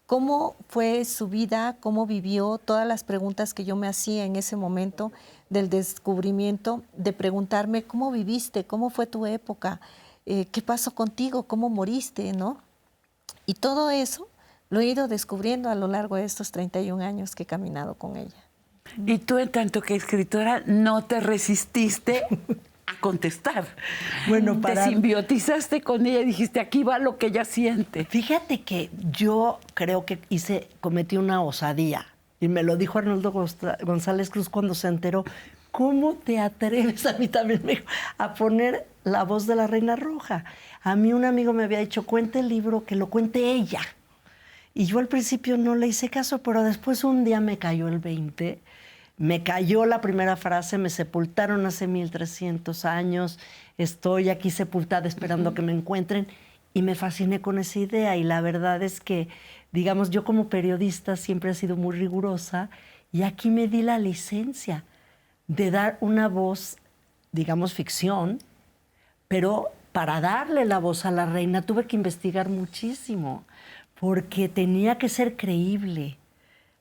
cómo fue su vida, cómo vivió, todas las preguntas que yo me hacía en ese momento del descubrimiento, de preguntarme cómo viviste, cómo fue tu época, qué pasó contigo, cómo moriste, ¿no? Y todo eso lo he ido descubriendo a lo largo de estos 31 años que he caminado con ella. Y tú, en tanto que escritora, no te resististe a contestar. Bueno, te simbiotizaste con ella y dijiste, aquí va lo que ella siente. Fíjate que yo creo que cometí una osadía, y me lo dijo Arnoldo González Cruz cuando se enteró. ¿Cómo te atreves, a mí también me dijo, a poner la voz de la Reina Roja? A mí un amigo me había dicho, cuente el libro, que lo cuente ella. Y yo al principio no le hice caso, pero después un día me cayó el 20, me cayó la primera frase, me sepultaron hace 1300 años, estoy aquí sepultada esperando que me encuentren, y me fasciné con esa idea. Y la verdad es que, digamos, yo como periodista siempre he sido muy rigurosa, y aquí me di la licencia de dar una voz, digamos, ficción, pero para darle la voz a la reina tuve que investigar muchísimo, porque tenía que ser creíble.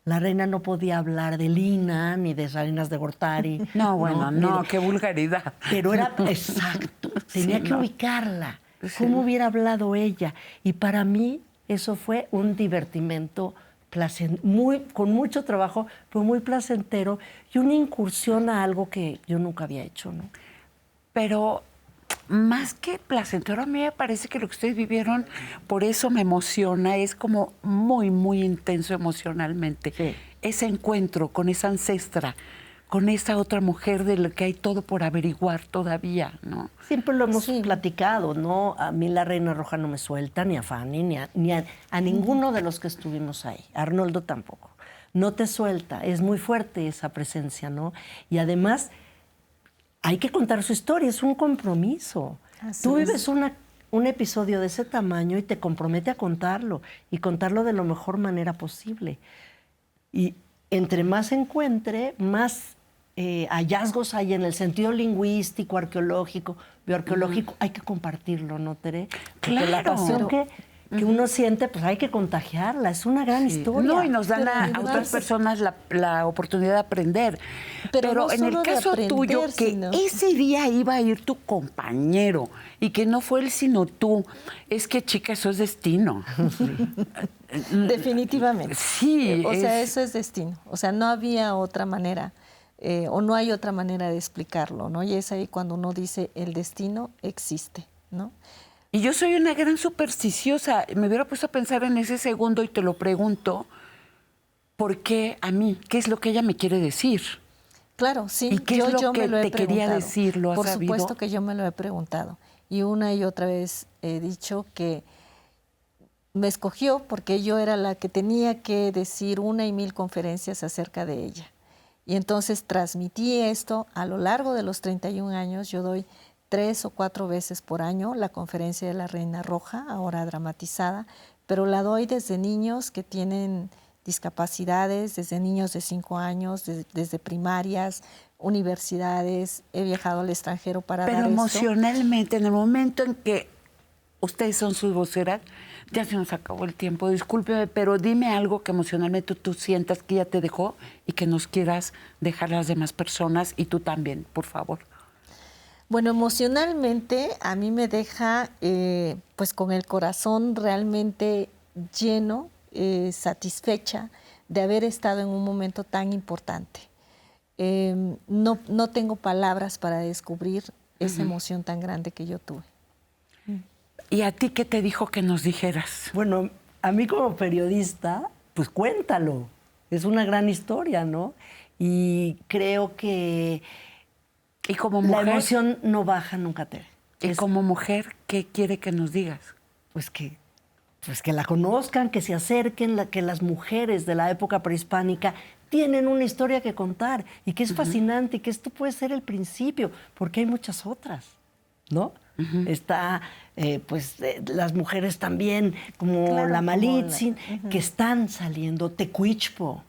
La reina no podía hablar de Lina ni de Salinas de Gortari. No, bueno, no, qué vulgaridad. Pero era exacto, tenía Sí, que no. ubicarla. Sí. ¿Cómo hubiera hablado ella? Y para mí eso fue un divertimento con mucho trabajo, pero muy placentero, y una incursión a algo que yo nunca había hecho, ¿no? Pero más que placentero, a mí me parece que lo que ustedes vivieron, por eso me emociona, es como muy, muy intenso emocionalmente. Sí. Ese encuentro con esa ancestra, con esa otra mujer de la que hay todo por averiguar todavía, ¿no? Siempre lo hemos platicado, ¿no? A mí la Reina Roja no me suelta, ni a Fanny, ni a ninguno de los que estuvimos ahí. Arnoldo tampoco. no te suelta, es muy fuerte esa presencia, ¿no? Y además hay que contar su historia, es un compromiso. Así Tú es. vives un episodio de ese tamaño y te compromete a contarlo y contarlo de la mejor manera posible. Y entre más encuentre, más hallazgos hay en el sentido lingüístico, arqueológico, bioarqueológico. Hay que compartirlo, ¿no, Tere? Porque la Claro. pasión que uno siente, pues hay que contagiarla. Es una gran historia. No, y nos dan Pero a además- otras personas la oportunidad de aprender. Pero no en el solo de caso aprender, tuyo, que sino- ese día iba a ir tu compañero y que no fue él sino tú, es que, chica, eso es destino. Definitivamente. Sí, O sea, es- eso es destino. O sea, no había otra manera, o no hay otra manera de explicarlo, ¿no? Y es ahí cuando uno dice, el destino existe, ¿no? Y yo soy una gran supersticiosa. Me hubiera puesto a pensar en ese segundo y te lo pregunto, ¿por qué a mí? ¿Qué es lo que ella me quiere decir? Claro, sí. ¿Y qué es lo que me lo he te quería preguntado. decir? ¿Lo has Por sabido? supuesto que yo me lo he preguntado. Y una y otra vez he dicho que me escogió porque yo era la que tenía que decir 1 y 1000 conferencias acerca de ella. Y entonces transmití esto a lo largo de los 31 años. Yo doy 3 o 4 veces por año la conferencia de la Reina Roja, ahora dramatizada, pero la doy desde niños que tienen discapacidades, desde niños de 5 años, desde primarias, universidades. He viajado al extranjero para Pero dar esto. emocionalmente, en el momento en que ustedes son sus voceras, ya se nos acabó el tiempo, discúlpeme, pero dime algo que emocionalmente tú sientas que ya te dejó y que nos quieras dejar a las demás personas y tú también, por favor. Bueno, emocionalmente a mí me deja pues con el corazón realmente lleno, satisfecha de haber estado en un momento tan importante. No tengo palabras para descubrir esa emoción tan grande que yo tuve. ¿Y a ti qué te dijo que nos dijeras? Bueno, a mí como periodista, pues cuéntalo. Es una gran historia, ¿no? Y creo que Y como la mujer, emoción no baja nunca, Tere. y como mujer, ¿qué quiere que nos digas? Pues que la conozcan, que se acerquen, que las mujeres de la época prehispánica tienen una historia que contar y que es fascinante y que esto puede ser el principio, porque hay muchas otras, ¿no? Está, las mujeres también, como Claro, la como Malitzin, que están saliendo, Tecuichpo.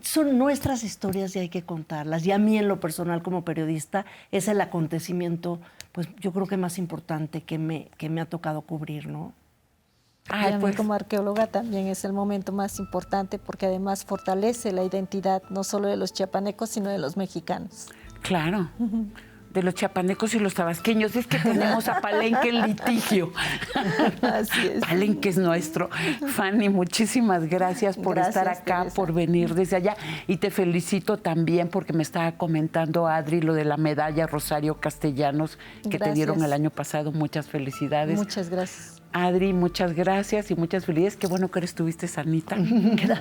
Son nuestras historias y hay que contarlas. Y a mí, en lo personal, como periodista, es el acontecimiento, pues yo creo que más importante que me ha tocado cubrir, ¿no? Y a mí como arqueóloga también es el momento más importante porque además fortalece la identidad no solo de los chiapanecos, sino de los mexicanos. Claro. De los chiapanecos y los tabasqueños. Es que tenemos a Palenque en litigio. Así es. Palenque es nuestro. Fanny, muchísimas gracias por Gracias, estar acá, Teresa. por venir desde allá. Y te felicito también porque me estaba comentando Adri lo de la medalla Rosario Castellanos que te Gracias. dieron el año pasado. Muchas felicidades. Muchas gracias. Adri, muchas gracias y muchas felicidades. Qué bueno que estuviste sanita.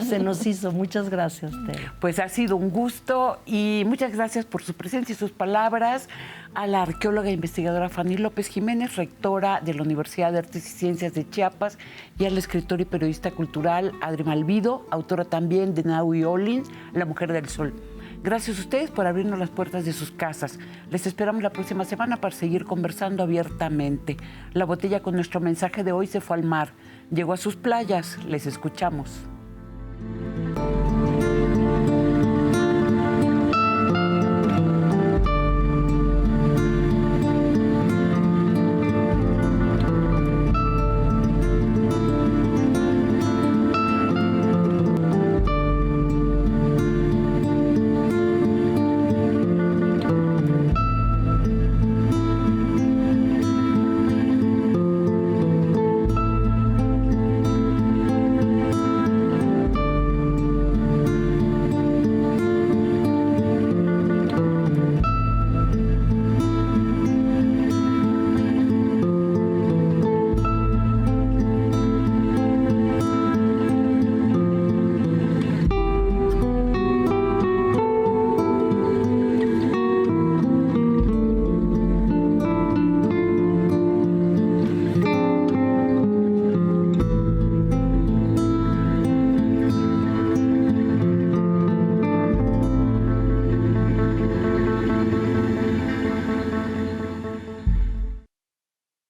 Se nos hizo. Muchas gracias, Tere. Pues ha sido un gusto y muchas gracias por su presencia y sus palabras a la arqueóloga e investigadora Fanny López Jiménez, rectora de la Universidad de Artes y Ciencias de Chiapas, y al escritor y periodista cultural Adri Malvido, autora también de Now y Olin, La Mujer del Sol. Gracias a ustedes por abrirnos las puertas de sus casas. Les esperamos la próxima semana para seguir conversando abiertamente. La botella con nuestro mensaje de hoy se fue al mar, llegó a sus playas, les escuchamos.